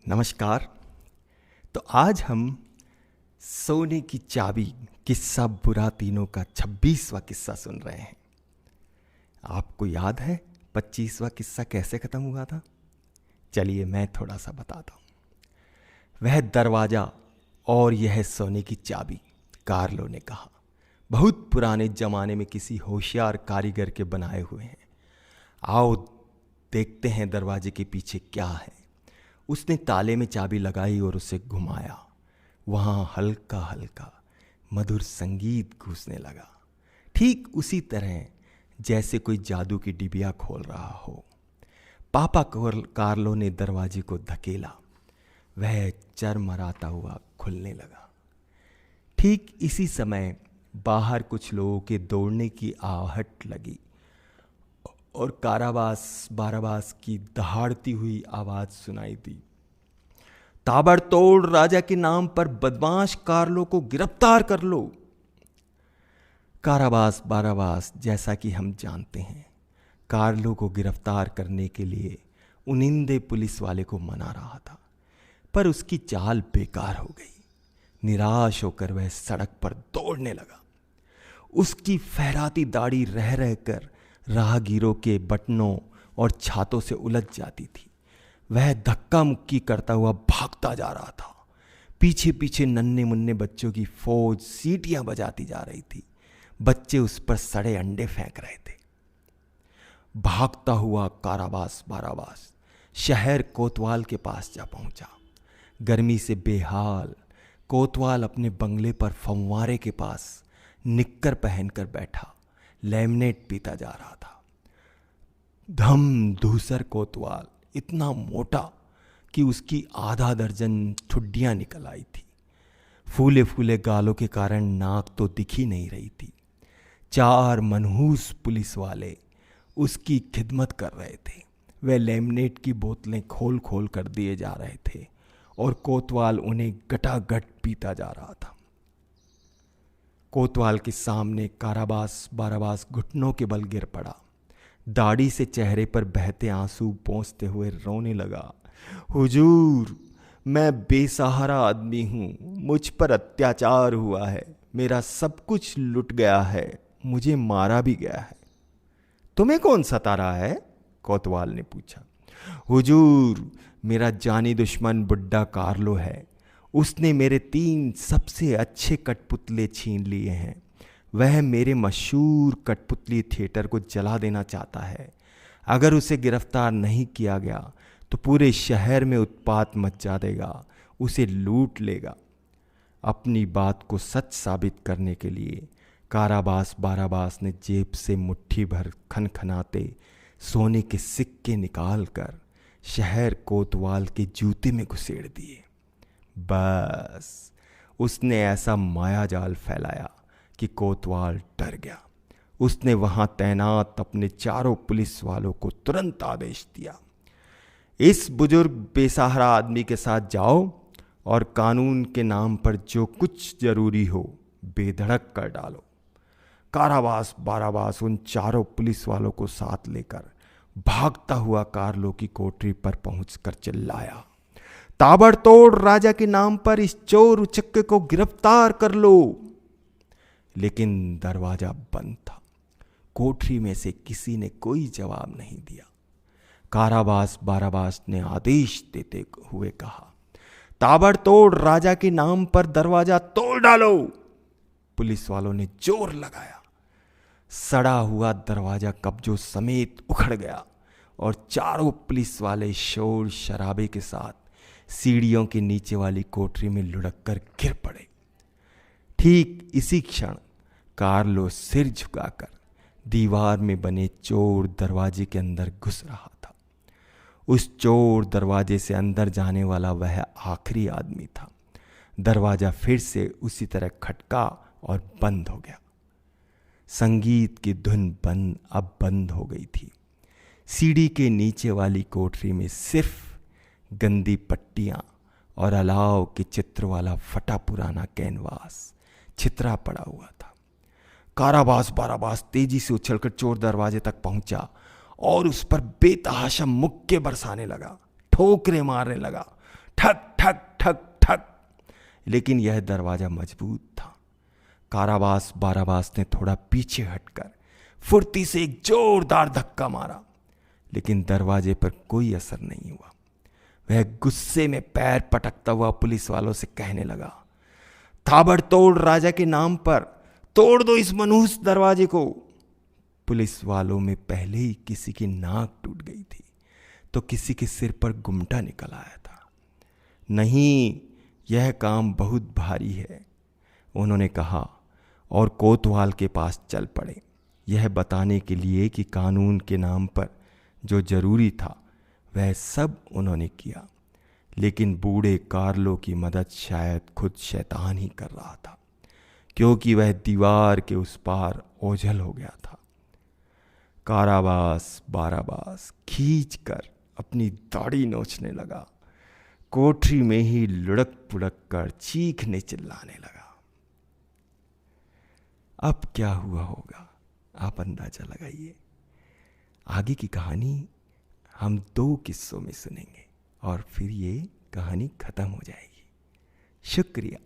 नमस्कार। तो आज हम सोने की चाबी किस्सा बुरा तीनों का 26वां किस्सा सुन रहे हैं। आपको याद है 25वां किस्सा कैसे ख़त्म हुआ था? चलिए मैं थोड़ा सा बताता हूँ। वह दरवाज़ा और यह सोने की चाबी, कार्लो ने कहा, बहुत पुराने ज़माने में किसी होशियार कारीगर के बनाए हुए हैं। आओ देखते हैं दरवाजे के पीछे क्या है। उसने ताले में चाबी लगाई और उसे घुमाया। वहाँ हल्का हल्का मधुर संगीत गूंजने लगा, ठीक उसी तरह जैसे कोई जादू की डिबिया खोल रहा हो। पापा कार्लो ने दरवाजे को धकेला। वह चरमराता हुआ खुलने लगा। ठीक इसी समय बाहर कुछ लोगों के दौड़ने की आहट लगी और बाराबास की दहाड़ती हुई आवाज सुनाई दी। ताबड़तोड़ राजा के नाम पर बदमाश कार्लो को गिरफ्तार कर लो। बाराबास जैसा कि हम जानते हैं, कार्लो को गिरफ्तार करने के लिए उनिंदे पुलिस वाले को मना रहा था, पर उसकी चाल बेकार हो गई। निराश होकर वह सड़क पर दौड़ने लगा। उसकी फहराती दाढ़ी रह रहकर राहगीरों के बटनों और छातों से उलझ जाती थी। वह धक्का मुक्की करता हुआ भागता जा रहा था। पीछे पीछे नन्हे मुन्ने बच्चों की फौज सीटियां बजाती जा रही थी। बच्चे उस पर सड़े अंडे फेंक रहे थे। भागता हुआ बाराबास शहर कोतवाल के पास जा पहुंचा। गर्मी से बेहाल कोतवाल अपने बंगले पर फंवारे के पास निक्कर पहनकर बैठा लेमनेट पीता जा रहा था। धूसर कोतवाल इतना मोटा कि उसकी आधा दर्जन ठुड्डियां निकल आई थी। फूले फूले गालों के कारण नाक तो दिख ही नहीं रही थी। 4 मनहूस पुलिस वाले उसकी खिदमत कर रहे थे। वे लेमनेट की बोतलें खोल खोल कर दिए जा रहे थे और कोतवाल उन्हें गटागट पीता जा रहा था। कोतवाल के सामने बाराबास घुटनों के बल गिर पड़ा। दाढ़ी से चेहरे पर बहते आंसू पोंछते हुए रोने लगा। हुजूर, मैं बेसहारा आदमी हूँ। मुझ पर अत्याचार हुआ है। मेरा सब कुछ लुट गया है। मुझे मारा भी गया है। तुम्हें कौन सता रहा है? कोतवाल ने पूछा। हुजूर, मेरा जानी दुश्मन बुड्ढा कार्लो है। उसने मेरे 3 सबसे अच्छे कठपुतले छीन लिए हैं। वह मेरे मशहूर कठपुतली थिएटर को जला देना चाहता है। अगर उसे गिरफ्तार नहीं किया गया तो पूरे शहर में उत्पात मच देगा, उसे लूट लेगा। अपनी बात को सच साबित करने के लिए बाराबास ने जेब से मुट्ठी भर खनखनाते सोने के सिक्के निकालकर शहर कोतवाल के जूते में घुसेड़ दिए। बस उसने ऐसा मायाजाल फैलाया कि कोतवाल डर गया। उसने वहां तैनात अपने 4 पुलिस वालों को तुरंत आदेश दिया, इस बुजुर्ग बेसहारा आदमी के साथ जाओ और कानून के नाम पर जो कुछ जरूरी हो बेधड़क कर डालो। बाराबास उन 4 पुलिस वालों को साथ लेकर भागता हुआ कार्लो की कोठरी पर पहुंचकर चिल्लाया, ताबड़तोड़ राजा के नाम पर इस चोर उचक्के को गिरफ्तार कर लो। लेकिन दरवाजा बंद था। कोठरी में से किसी ने कोई जवाब नहीं दिया। बाराबास ने आदेश देते हुए कहा, ताबड़तोड़ राजा के नाम पर दरवाजा तोड़ डालो। पुलिस वालों ने जोर लगाया। सड़ा हुआ दरवाजा कब्जों समेत उखड़ गया और 4 पुलिस वाले शोर शराबे के साथ सीढ़ियों के नीचे वाली कोठरी में लुढ़क कर गिर पड़े। ठीक इसी क्षण कार्लो सिर झुकाकर दीवार में बने चोर दरवाजे के अंदर घुस रहा था। उस चोर दरवाजे से अंदर जाने वाला वह आखिरी आदमी था। दरवाजा फिर से उसी तरह खटका और बंद हो गया। संगीत की धुन अब बंद हो गई थी। सीढ़ी के नीचे वाली कोठरी में सिर्फ गंदी पट्टियां और अलाव के चित्र वाला फटा पुराना कैनवास छितरा पड़ा हुआ था। बाराबास तेजी से उछलकर चोर दरवाजे तक पहुंचा और उस पर बेतहाशा मुक्के बरसाने लगा, ठोकरे मारने लगा। ठक ठक ठक ठक। लेकिन यह दरवाजा मजबूत था। काराबास बाराबास ने थोड़ा पीछे हटकर फुर्ती से एक जोरदार धक्का मारा, लेकिन दरवाजे पर कोई असर नहीं हुआ। वह गुस्से में पैर पटकता हुआ पुलिस वालों से कहने लगा, ताबड़तोड़ राजा के नाम पर तोड़ दो इस मनहूस दरवाजे को। पुलिस वालों में पहले ही किसी की नाक टूट गई थी तो किसी के सिर पर गुमटा निकल आया था। नहीं, यह काम बहुत भारी है, उन्होंने कहा और कोतवाल के पास चल पड़े, यह बताने के लिए कि कानून के नाम पर जो जरूरी था वह सब उन्होंने किया। लेकिन बूढ़े कार्लो की मदद शायद खुद शैतान ही कर रहा था, क्योंकि वह दीवार के उस पार ओझल हो गया था। काराबास बाराबास खींच कर अपनी दाढ़ी नोचने लगा, कोठरी में ही लुढ़क पुढ़क कर चीखने चिल्लाने लगा। अब क्या हुआ होगा आप अंदाजा लगाइए। आगे की कहानी हम 2 किस्सों में सुनेंगे और फिर ये कहानी खत्म हो जाएगी। शुक्रिया।